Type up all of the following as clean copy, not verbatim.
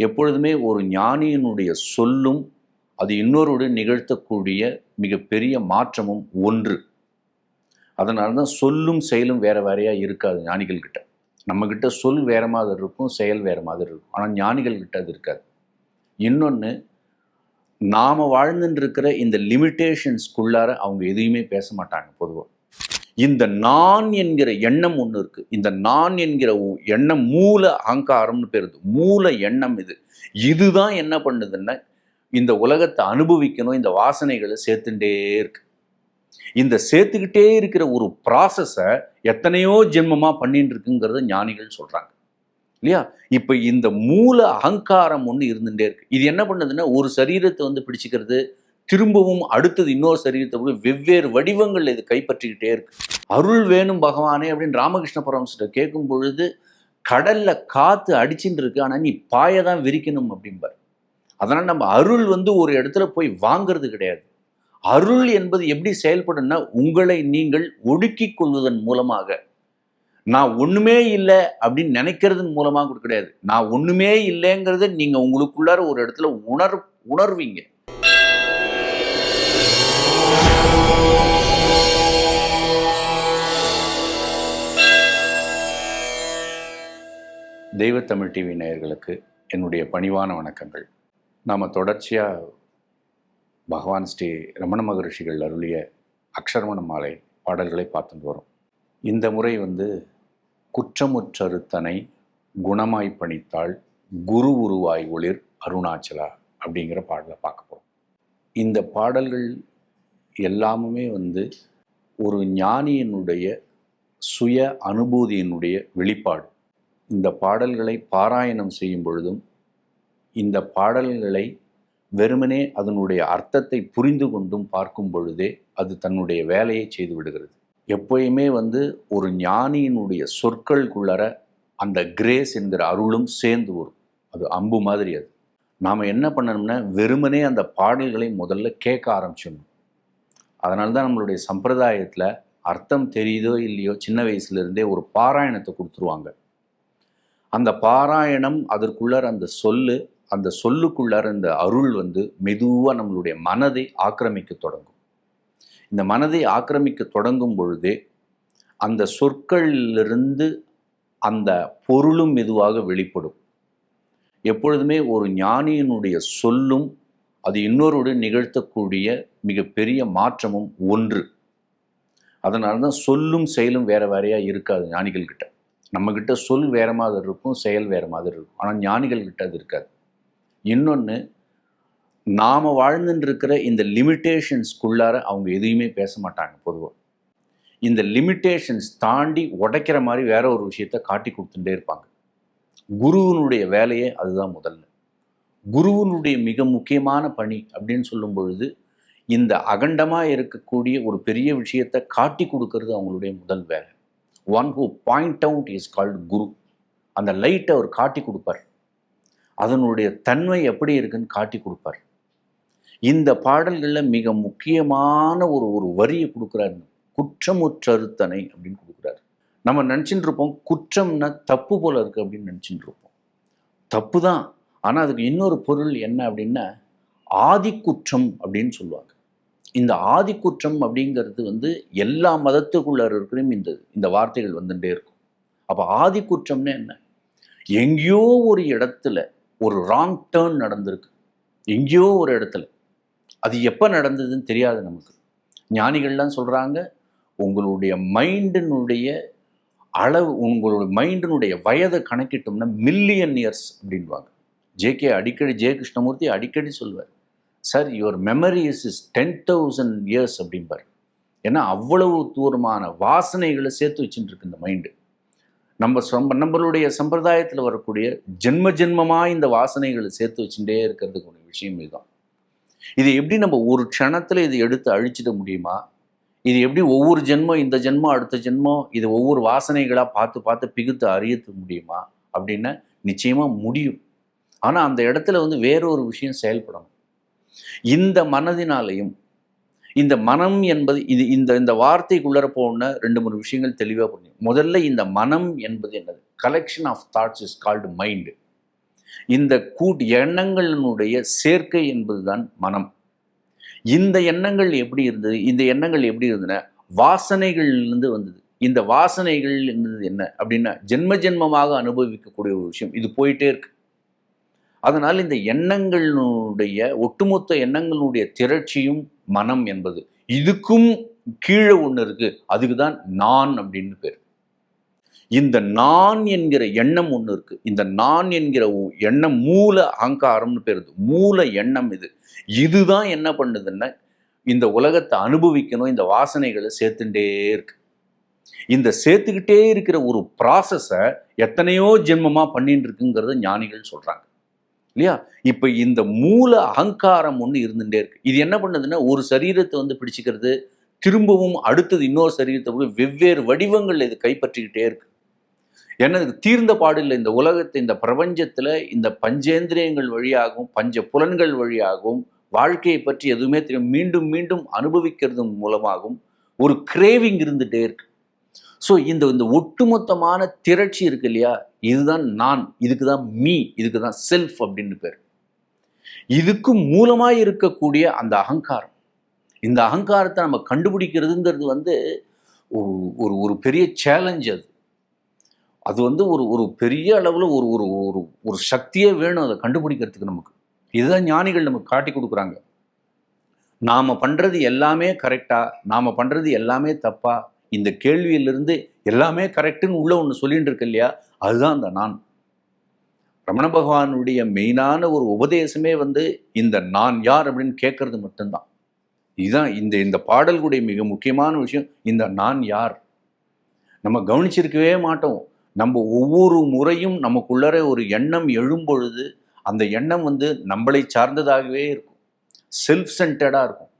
எப்பொழுதுமே ஒரு ஞானியினுடைய சொல்லும் அது இன்னொருடன் நிகழ்த்தக்கூடிய மிகப்பெரிய மாற்றமும் ஒன்று. அதனால தான் சொல்லும் செயலும் வேற வேறையா இருக்காது ஞானிகள் கிட்ட. நம்மக்கிட்ட சொல் வேற மாதிரி இருக்கும், செயல் வேற மாதிரி இருக்கும். ஆனால் ஞானிகள் கிட்ட அது இருக்காது. இன்னொன்று, நாம் வாழ்ந்துட்டு இருக்கிற இந்த லிமிட்டேஷன்ஸ்குள்ளார அவங்க எதையுமே பேச மாட்டாங்க பொதுவாக. இந்த நான் என்கிற எண்ணம் ஒன்று இருக்குது. இந்த நான் என்கிற எண்ணம் மூல அகங்காரம்னு பேருது. மூல எண்ணம் இதுதான் என்ன பண்ணுதுன்னா, இந்த உலகத்தை அனுபவிக்கணும், இந்த வாசனைகளை சேர்த்துட்டே இருக்கு. இந்த சேர்த்துக்கிட்டே இருக்கிற ஒரு ப்ராசஸை எத்தனையோ ஜென்மமாக பண்ணிட்டு இருக்குங்கிறத ஞானிகள் சொல்கிறாங்க இல்லையா? இப்போ இந்த மூல அகங்காரம் ஒன்று இருந்துகிட்டே இருக்கு. இது என்ன பண்ணுதுன்னா, ஒரு சரீரத்தை பிடிச்சிக்கிறது, திரும்பவும் அடுத்தது இன்னொரு சரீரத்தை வெவ்வேறு வடிவங்கள் இது கைப்பற்றிக்கிட்டே இருக்கு. அருள் வேணும் பகவானே அப்படின்னு ராமகிருஷ்ண பரமஹம்சர்கிட்ட கேட்கும் பொழுது, கடல்ல காற்று அடிச்சுட்டு இருக்கு, ஆனால் நீ பாயதான் விரிக்கணும் அப்படிம்பார். அதனால் நம்ம அருள் ஒரு இடத்துல போய் வாங்கிறது கிடையாது. அருள் என்பது எப்படி செயல்படும்னா, உங்களை நீங்கள் ஒடுக்கிக் கொள்வதன் மூலமாக, நான் ஒண்ணுமே இல்லை அப்படின்னு நினைக்கிறதன் மூலமாக கூட கிடையாது. நான் ஒண்ணுமே இல்லைங்கிறத நீங்க உங்களுக்குள்ளார ஒரு இடத்துல உணர்வீங்க. தெய்வத்தமிழ் டிவி நேயர்களுக்கு என்னுடைய பணிவான வணக்கங்கள். நாம் தொடர்ச்சியாக பகவான் ஸ்ரீ ரமண மகரிஷிகள் அருளிய அக்ஷரமண மாலை பாடல்களை பார்த்துட்டு வரோம். இந்த முறை குற்றமுற்றறுத்தனை குணமாய் பணித்தாள் குரு உருவாய் ஒளிர் அருணாச்சலா அப்படிங்கிற பாடலை பார்க்க போகிறோம். இந்த பாடல்கள் எல்லாமுமே ஒரு ஞானியினுடைய சுய அனுபூதியினுடைய வெளிப்பாடு. இந்த பாடல்களை பாராயணம் செய்யும் பொழுதும், இந்த பாடல்களை வெறுமனே அதனுடைய அர்த்தத்தை புரிந்து கொண்டும் பார்க்கும் பொழுதே அது தன்னுடைய வேலையை செய்து விடுகிறது. எப்போயுமே ஒரு ஞானியினுடைய சொற்களுக்குள்ளற அந்த கிரேஸ் என்கிற அருளும் சேர்ந்து வரும். அது அம்பு மாதிரி. அது நாம் என்ன பண்ணணும்னா, வெறுமனே அந்த பாடல்களை முதல்ல கேட்க ஆரம்பிச்சிடணும். அதனால தான் நம்மளுடைய சம்பிரதாயத்தில் அர்த்தம் தெரியுதோ இல்லையோ சின்ன வயசுலேருந்தே ஒரு பாராயணத்தை கொடுத்துருவாங்க. அந்த பாராயணம், அதற்குள்ளார அந்த சொல்லுக்குள்ளார இந்த அருள் மெதுவாக நம்மளுடைய மனதை ஆக்கிரமிக்க தொடங்கும். இந்த மனதை ஆக்கிரமிக்க தொடங்கும் பொழுதே அந்த சொற்களிலிருந்து அந்த பொருளும் மெதுவாக வெளிப்படும். எப்பொழுதுமே ஒரு ஞானியினுடைய சொல்லும் அது இன்னொருடன் நிகழ்த்தக்கூடிய மிகப்பெரிய மாற்றமும் ஒன்று. அதனால தான் சொல்லும் செயலும் வேற வேறையா இருக்காது ஞானிகள் கிட்ட. நம்மக்கிட்ட சொல் வேறு மாதிரி இருக்கும், செயல் வேறு மாதிரி இருக்கும். ஆனால் ஞானிகள் கிட்ட அது இருக்காது. இன்னொன்று, நாம் வாழ்ந்துட்டு இருக்கிற இந்த லிமிட்டேஷன்ஸ்குள்ளார அவங்க எதையுமே பேச மாட்டாங்க பொதுவாக. இந்த லிமிட்டேஷன்ஸ் தாண்டி உடைக்கிற மாதிரி வேற ஒரு விஷயத்தை காட்டி கொடுத்துட்டே இருப்பாங்க. குருவினுடைய வேலையே அதுதான். முதல்ல குருவினுடைய மிக முக்கியமான பணி அப்படின்னு சொல்லும் பொழுது, இந்த அகண்டமாக இருக்கக்கூடிய ஒரு பெரிய விஷயத்தை காட்டி கொடுக்கறது அவங்களுடைய முதல் வேலை. One who point out is called guru. அந்த லைட்டை அவர் காட்டி கொடுப்பார். அதனுடைய தன்மை எப்படி இருக்குன்னு காட்டி கொடுப்பார். இந்த பாடல்களில் மிக முக்கியமான ஒரு வரியை கொடுக்குறாரு. குற்றமுற்றறுத்தனை அப்படின்னு கொடுக்குறாரு. நம்ம நினச்சிட்டு இருப்போம் குற்றம்னா தப்பு போல இருக்கு அப்படின்னு நினச்சிட்டு இருப்போம். தப்பு தான். ஆனால் அதுக்கு இன்னொரு பொருள் என்ன அப்படின்னா, ஆதிக்குற்றம் அப்படின்னு சொல்லுவாங்க. இந்த ஆதிக்குற்றம் அப்படிங்கிறது எல்லா மதத்துக்குள்ள இருக்கிறையும் இந்த வார்த்தைகள் வந்துட்டே இருக்கும். அப்போ ஆதிக்குற்றம்னு என்ன? எங்கேயோ ஒரு இடத்துல ஒரு ராங் டேர்ன் நடந்திருக்கு. எங்கேயோ ஒரு இடத்துல. அது எப்போ நடந்ததுன்னு தெரியாது நமக்கு. ஞானிகள்லாம் சொல்கிறாங்க, உங்களுடைய மைண்டினுடைய அளவு, உங்களுடைய மைண்டினுடைய வயதை கணக்கிட்டோம்னா மில்லியன் இயர்ஸ் அப்படின்வாங்க. ஜே கிருஷ்ணமூர்த்தி அடிக்கடி சொல்வார், sir your memory is 10,000 years அப்படிம்பார். ஏன்னா அவ்வளவு தூரமான வாசனைகளை சேர்த்து வச்சுட்டு இருக்கு இந்த மைண்டு. நம்மளுடைய சம்பிரதாயத்தில் வரக்கூடிய ஜென்மமாக இந்த வாசனைகளை சேர்த்து வச்சுட்டே இருக்கிறதுக்கு ஒரு விஷயம் இதுதான். இது எப்படி நம்ம ஒரு க்ஷணத்தில் இதை எடுத்து அழிச்சிட முடியுமா? இது எப்படி ஒவ்வொரு ஜென்மம், இந்த ஜென்மம் அடுத்த ஜென்மம், இது ஒவ்வொரு வாசனைகளாக பார்த்து பார்த்து பிகுத்து அறியத்து முடியுமா அப்படின்னா நிச்சயமாக முடியும். ஆனால் அந்த இடத்துல வேறொரு விஷயம் செயல்படணும். இந்த மனதினாலையும், இந்த மனம் என்பது இந்த வார்த்தைக்குள்ளர போன 2-3 விஷயங்கள் தெளிவாக புரியும். முதல்ல இந்த மனம் என்பது என்னது? Collection of thoughts is called mind. இந்த எண்ணங்களினுடைய சேர்க்கை என்பதுதான் மனம். இந்த எண்ணங்கள் எப்படி இருந்தது? இந்த எண்ணங்கள் எப்படி இருந்தன? வாசனைகளிலிருந்து வந்தது. இந்த வாசனைகள் என்பது என்ன அப்படின்னா, ஜென்ம ஜென்மமாக அனுபவிக்கக்கூடிய ஒரு விஷயம். இது போயிட்டே இருக்கு. அதனால் இந்த எண்ணங்களினுடைய ஒட்டுமொத்த எண்ணங்களுடைய திரட்சியும் மனம் என்பது. இதுக்கும் கீழே ஒன்று இருக்கு. அதுக்கு தான் நான் அப்படின்னு பேர். இந்த நான் என்கிற எண்ணம் ஒன்று இருக்கு. இந்த நான் என்கிற எண்ணம் மூல அகங்காரம்னு பேர். மூல எண்ணம் இது. இதுதான் என்ன பண்ணுதுன்னா, இந்த உலகத்தை அனுபவிக்கணும், இந்த வாசனைகளை சேர்த்துட்டே இருக்கு. இந்த சேர்த்துக்கிட்டே இருக்கிற ஒரு ப்ராசஸை எத்தனையோ ஜென்மமா பண்ணிட்டு இருக்குங்கிறத ஞானிகள் சொல்றாங்க இல்லையா? இப்ப இந்த மூல அகங்காரம் ஒன்று இருந்துட்டே இருக்கு. இது என்ன பண்ணுதுன்னா, ஒரு சரீரத்தை வந்து பிடிச்சிக்கிறது, திரும்பவும் அடுத்தது இன்னொரு சரீரத்தை வெவ்வேறு வடிவங்கள் இது கைப்பற்றிக்கிட்டே இருக்கு. ஏன்னா இதுக்கு தீர்ந்த பாடில்லை. இந்த உலகத்தை, இந்த பிரபஞ்சத்துல இந்த பஞ்சேந்திரியங்கள் வழியாகவும் பஞ்ச புலன்கள் வழியாகவும் வாழ்க்கையை பற்றி எதுவுமே தெரியும் மீண்டும் மீண்டும் அனுபவிக்கிறது மூலமாகவும் ஒரு கிரேவிங் இருந்துட்டே இருக்கு. ஸோ இந்த இந்த ஒட்டுமொத்தமான திரட்சி இருக்கு இல்லையா, இதுதான் நான், இதுக்கு தான் மீ, இதுக்கு தான் செல்ஃப் அப்படின்னு பேர். இதுக்கு மூலமாக இருக்கக்கூடிய அந்த அகங்காரம், இந்த அகங்காரத்தை நம்ம கண்டுபிடிக்கிறதுங்கிறது வந்து ஒரு ஒரு பெரிய சேலஞ்ச். அது வந்து ஒரு ஒரு பெரிய அளவில் ஒரு ஒரு ஒரு ஒரு சக்தியே வேணும் அதை கண்டுபிடிக்கிறதுக்கு நமக்கு. இதுதான் ஞானிகள் நமக்கு காட்டி கொடுக்குறாங்க. நாம் பண்ணுறது எல்லாமே கரெக்டா, நாம் பண்ணுறது எல்லாமே தப்பா, இந்த கேள்வியிலிருந்து எல்லாமே கரெக்டுன்னு உள்ள ஒன்று சொல்லிட்டு இருக்கு இல்லையா, அதுதான் அந்த நான். ரமண பகவானுடைய மெயினான ஒரு உபதேசமே வந்து இந்த நான் யார் அப்படின்னு கேட்கறது மட்டும்தான். இதுதான் இந்த இந்த பாடல்களுடைய மிக முக்கியமான விஷயம். இந்த நான் யார் நம்ம கவனிச்சிருக்கவே மாட்டோம். நம்ம ஒவ்வொரு முறையும் நமக்குள்ளர ஒரு எண்ணம் எழும்பொழுது அந்த எண்ணம் வந்து நம்மளை சார்ந்ததாகவே இருக்கும், செல்ஃப் சென்டர்டாக இருக்கும்.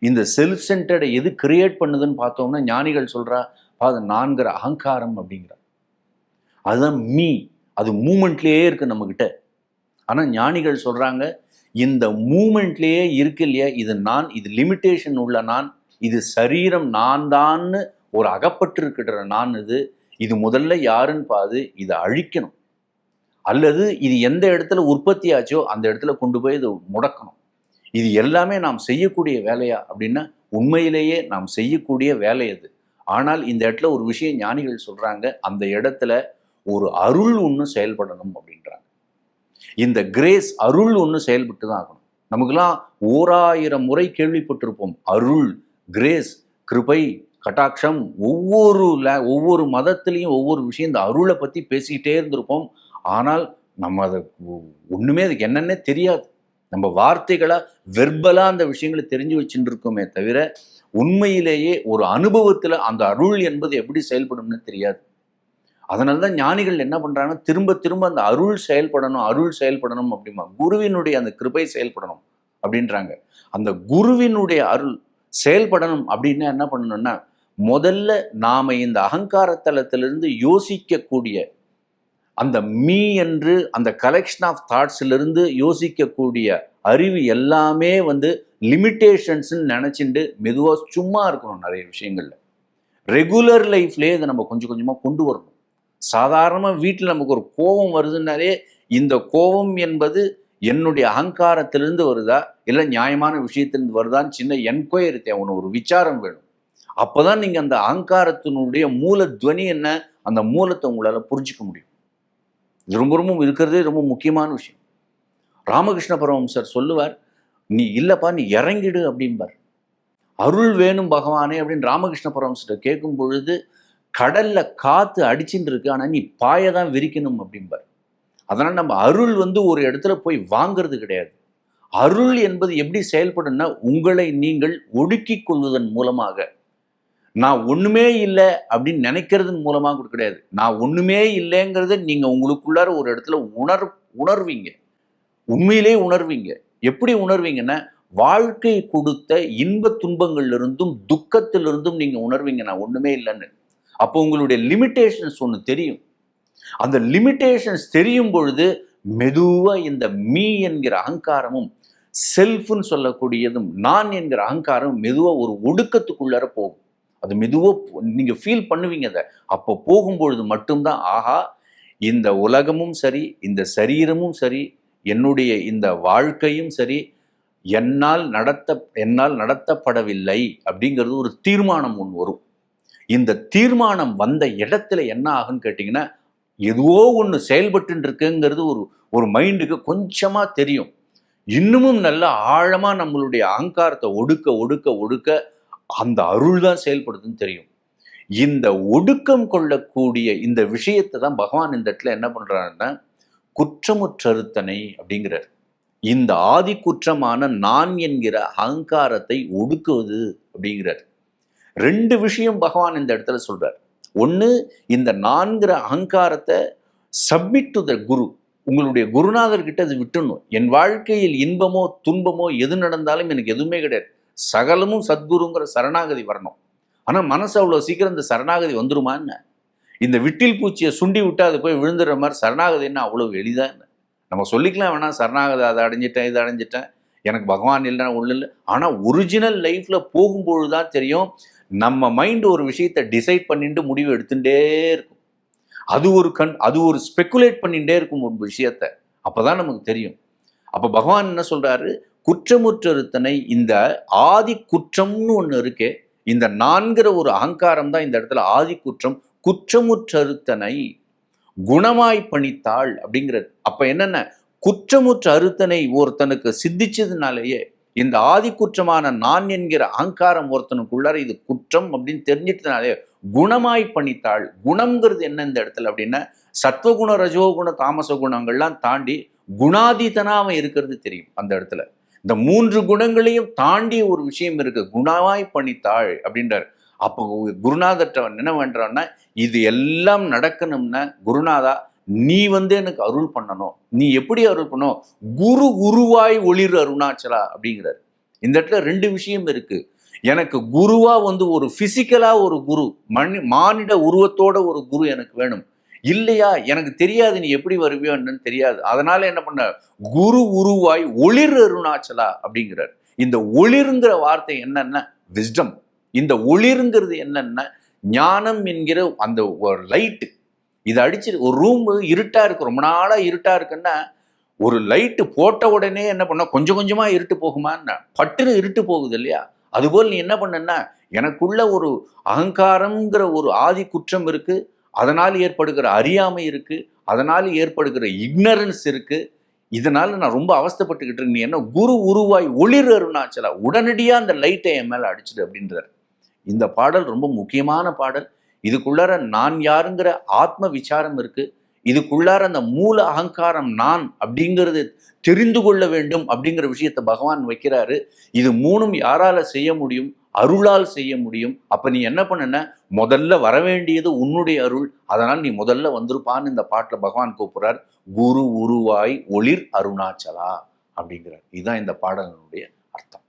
இந்த செல்ஃப் சென்டர்டை எது கிரியேட் பண்ணுதுன்னு பார்த்தோம்னா, ஞானிகள் சொல்கிறா அது நான்கிற அகங்காரம் அப்படிங்கிற. அதுதான் மீ, அது மூமெண்ட்லேயே இருக்கு நம்மக்கிட்ட. ஆனால் ஞானிகள் சொல்கிறாங்க இந்த மூமெண்ட்லேயே இருக்கு இல்லையா, இது நான், இது லிமிட்டேஷன் உள்ள நான், இது சரீரம் நான் தான்னு ஒரு அகப்பட்டு இருக்கிற நான். இது முதல்ல யாருன்னு பாது இதை அழிக்கணும், அல்லது இது எந்த இடத்துல உற்பத்தி ஆச்சோ அந்த இடத்துல கொண்டு போய் இதை முடக்கணும். இது எல்லாமே நாம் செய்யக்கூடிய வேலையா அப்படின்னா உண்மையிலேயே நாம் செய்யக்கூடிய வேலை அது. ஆனால் இந்த இடத்துல ஒரு விஷயம் ஞானிகள் சொல்றாங்க, அந்த இடத்துல ஒரு அருள் ஒன்று செயல்படணும் அப்படின்றாங்க. இந்த கிரேஸ் அருள் ஒன்று செயல்பட்டு தான் ஆகணும். நமக்குலாம் 1000 முறை கேள்விப்பட்டிருப்போம் அருள், கிரேஸ், கிருபை, கட்டாட்சம். ஒவ்வொரு மதத்திலையும் ஒவ்வொரு விஷயம் இந்த அருளை பற்றி பேசிக்கிட்டே இருந்திருப்போம். ஆனால் நம்ம அதை ஒன்றுமே அதுக்கு என்னன்னே தெரியாது. நம்ம வார்த்தைகளாக வெர்பலாக அந்த விஷயங்களை தெரிஞ்சு வச்சுட்டு இருக்கோமே தவிர உண்மையிலேயே ஒரு அனுபவத்தில் அந்த அருள் என்பது எப்படி செயல்படும்னு தெரியாது. அதனால தான் ஞானிகள் என்ன பண்ணுறாங்கன்னா, திரும்ப திரும்ப அந்த அருள் செயல்படணும் அப்படிமா, குருவினுடைய அந்த கிருபை செயல்படணும் அப்படின்றாங்க. அந்த குருவினுடைய அருள் செயல்படணும் அப்படின்னா என்ன பண்ணணும்னா, முதல்ல நாம இந்த அகங்காரத்தலத்திலிருந்து யோசிக்கக்கூடிய அந்த மீ என்று அந்த கலெக்ஷன் ஆஃப் தாட்ஸ்லேருந்து யோசிக்கக்கூடிய அறிவு எல்லாமே வந்து லிமிட்டேஷன்ஸ்ன்னு நினச்சிட்டு மெதுவாக சும்மா இருக்கணும். நிறைய விஷயங்கள்ல ரெகுலர் லைஃப்லேயே இதை நம்ம கொஞ்சம் கொஞ்சமாக கொண்டு வரணும். சாதாரணமாக வீட்டில் நமக்கு ஒரு கோபம் வருதுன்னாலே இந்த கோபம் என்பது என்னுடைய அகங்காரத்திலிருந்து வருதா இல்லை நியாயமான விஷயத்திலிருந்து வருதான்னு சின்ன என்கொயரி தேவை, ஒரு விசாரம் வேணும். அப்போதான் நீங்கள் அந்த அகங்காரத்தினுடைய மூல துவனி என்ன, அந்த மூலத்தை உங்களால் புரிஞ்சிக்க முடியும். இது ரொம்ப ரொம்ப இருக்கிறதே ரொம்ப முக்கியமான விஷயம். ராமகிருஷ்ண பரமஹம்சர் சொல்லுவார், நீ இல்லைப்பா நீ இறங்கிடு அப்படின்பார். அருள் வேணும் பகவானே அப்படின்னு ராமகிருஷ்ண பரமஹம்சர் கேட்கும் பொழுது, கடல்ல காத்து அடிச்சுட்டு இருக்கு ஆனால் நீ பாயதான் விரிக்கணும் அப்படின்பார். அதனால் நம்ம அருள் வந்து ஒரு இடத்துல போய் வாங்கிறது கிடையாது. அருள் என்பது எப்படி செயல்படும்னா, உங்களை நீங்கள் ஒடுக்கிக் கொள்வதன் மூலமாக, நான் ஒண்ணுமே இல்லை அப்படின்னு நினைக்கிறதன் மூலமாக கூட கிடையாது. நான் ஒண்ணுமே இல்லைங்கிறத நீங்க உங்களுக்குள்ளார ஒரு இடத்துல உணர்வீங்க, உண்மையிலே உணர்வீங்க. எப்படி உணர்வீங்கன்னா, வாழ்க்கை கொடுத்த இன்ப துன்பங்கள்ல துக்கத்திலிருந்தும் நீங்க உணர்வீங்க நான் ஒண்ணுமே இல்லைன்னு. அப்போ உங்களுடைய லிமிட்டேஷன்ஸ் ஒன்று தெரியும். அந்த லிமிட்டேஷன்ஸ் தெரியும் பொழுது மெதுவா இந்த மீ என்கிற அகங்காரமும் செல்ஃப்னு சொல்லக்கூடியதும் நான் என்கிற அகங்காரம் மெதுவா ஒரு ஒடுக்கத்துக்குள்ளார போகும். அது மெதுவாக நீங்கள் ஃபீல் பண்ணுவீங்க. அதை அப்போ போகும்பொழுது மட்டும்தான், ஆஹா இந்த உலகமும் சரி, இந்த சரீரமும் சரி, என்னுடைய இந்த வாழ்க்கையும் சரி, என்னால் நடத்தப்படவில்லை அப்படிங்கிறது ஒரு தீர்மானம் ஒன்று வரும். இந்த தீர்மானம் வந்த இடத்துல என்ன ஆகுன்னு கேட்டிங்கன்னா, ஏதோ ஒன்று செயல்பட்டு இருக்குங்கிறது ஒரு ஒரு மைண்டுக்கு கொஞ்சமா தெரியும். இன்னமும் நல்ல ஆழமா நம்மளுடைய அகங்காரத்தை ஒடுக்க ஒடுக்க ஒடுக்க அந்த அருள் தான் செயல்படுதுன்னு தெரியும். இந்த ஒடுக்கம் கொள்ளக்கூடிய இந்த விஷயத்தை தான் பகவான் இந்த இடத்துல என்ன பண்றாருன்னா, குற்றமுற்றறுத்தனை அப்படிங்கிறார். இந்த ஆதி குற்றமான நான் என்கிற அகங்காரத்தை ஒடுக்குவது அப்படிங்கிறார். 2 விஷயம் பகவான் இந்த இடத்துல சொல்றார். ஒன்று, இந்த நான்கிற அகங்காரத்தை சப்மிட் டு த குரு, உங்களுடைய குருநாதர்கிட்ட அது விட்டுணும். என் வாழ்க்கையில் இன்பமோ துன்பமோ எது நடந்தாலும் எனக்கு எதுவுமே கிடையாது, சகலமும் சத்குருங்கிற சரணாகதி வரணும். ஆனால் மனசு அவ்வளோ சீக்கிரம் இந்த சரணாகதி வந்துருமா என்ன? இந்த விட்டில் பூச்சியை சுண்டி விட்டு அது போய் விழுந்துடுற மாதிரி சரணாகதின்னா அவ்வளோ எளிதாக என்ன? நம்ம சொல்லிக்கலாம் வேணாம், சரணாகதி அதை அடைஞ்சிட்டேன் இதை அடைஞ்சிட்டேன், எனக்கு பகவான் இல்லைன்னா ஒன்றும் இல்லை. ஆனால் ஒரிஜினல் லைஃப்பில் போகும்பொழுது தான் தெரியும், நம்ம மைண்டு ஒரு விஷயத்தை டிசைட் பண்ணிட்டு முடிவு எடுத்துகிட்டே இருக்கும். அது ஒரு ஸ்பெக்குலேட் பண்ணிகிட்டே இருக்கும் ஒரு விஷயத்த. அப்போதான் நமக்கு தெரியும். அப்போ பகவான் என்ன சொல்றாரு, குற்றமுற்றறுத்தனை, இந்த ஆதி குற்றம்னு ஒன்று இருக்கே, இந்த நான்கிற ஒரு அகங்காரம் தான் இந்த இடத்துல ஆதி குற்றம். குற்றமுற்றறுத்தனை குணமாய் பணித்தாள் அப்படிங்கிறது. அப்ப என்னென்ன, குற்றமுற்ற அறுத்தனை ஒருத்தனுக்கு சித்திச்சதுனாலேயே இந்த ஆதி குற்றமான நான் என்கிற அகங்காரம் ஒருத்தனுக்குள்ளார இது குற்றம் அப்படின்னு தெரிஞ்சிட்டதுனாலே குணமாய் பணித்தாள். குணம்ங்கிறது என்ன இந்த இடத்துல அப்படின்னா, சத்வகுண ரஜோகுண தாமச குணங்கள்லாம் தாண்டி குணாதீதனா அவன் இருக்கிறது தெரியும் அந்த இடத்துல. இந்த 3 குணங்களையும் தாண்டி ஒரு விஷயம் இருக்கு, குணமாய் பணித்தாள் அப்படின்றார். அப்போ குருநாதர்கிட்ட என்ன வேண்டான்னா, இது எல்லாம் நடக்கணும்னா குருநாதா நீ எனக்கு அருள் பண்ணணும். நீ எப்படி அருள் பண்ணணும்? குரு உருவாய் ஒளிர் அருணாச்சலா அப்படிங்கிறார். இந்த இடத்துல 2 விஷயம் இருக்கு. எனக்கு குருவா ஒரு பிசிக்கலா ஒரு குரு, மானிட உருவத்தோட ஒரு குரு எனக்கு வேணும். இல்லையா, எனக்கு தெரியாது நீ எப்படி வருவியோன்னு தெரியாது. அதனால என்ன பண்ண, குரு உருவாய் ஒளிர் அருணாச்சலா அப்படிங்கிறார். இந்த ஒளிருங்கிற வார்த்தை என்னன்னா விஸ்டம். இந்த ஒளிருங்கிறது என்னன்னா ஞானம் என்கிற அந்த ஒரு லைட்டு. இதை அடிச்சு ஒரு ரூம் இருட்டா இருக்கு, ரொம்ப நாளா இருட்டா இருக்குன்னா ஒரு லைட்டு போட்ட உடனே என்ன பண்ண, கொஞ்சம் கொஞ்சமா இருட்டு போகுமான்னா பட்டுன்னு இருட்டு போகுது இல்லையா? அதுபோல் நீ என்ன பண்ணன்னா, எனக்குள்ள ஒரு அகங்காரம்ங்கிற ஒரு ஆதி குற்றம் இருக்கு, அதனால் ஏற்படுகிற அறியாமை இருக்கு, அதனால் ஏற்படுகிற இக்னரன்ஸ் இருக்கு, இதனால நான் ரொம்ப அவஸ்தைப்பட்டுக்கிட்டு இருக்கேன். நீ என்ன குரு உருவாய் ஒளிர் அருணாச்சலா, உடனடியா அந்த லைட்டை என் மேல அடிச்சுடு அப்படின்றார். இந்த பாடல் ரொம்ப முக்கியமான பாடல். இதுக்குள்ளார நான் யாருங்கிற ஆத்ம விசாரம் இருக்கு. இதுக்குள்ளார அந்த மூல அகங்காரம் நான் அப்படிங்கிறது தெரிந்து கொள்ள வேண்டும் அப்படிங்கிற விஷயத்தை பகவான் வைக்கிறாரு. இது 3ம் யாரால செய்ய முடியும்? அருளால் செய்ய முடியும். அப்ப நீ என்ன பண்ணன, முதல்ல வர வேண்டியது உன்னுடைய அருள். அதனால் நீ முதல்ல வந்திருப்பான்னு இந்த பாட்டுல பகவான் கூப்பிடுறார். குரு உருவாய் ஒளிர் அருணாச்சலா அப்படிங்கிறார். இதுதான் இந்த பாடலினுடைய அர்த்தம்.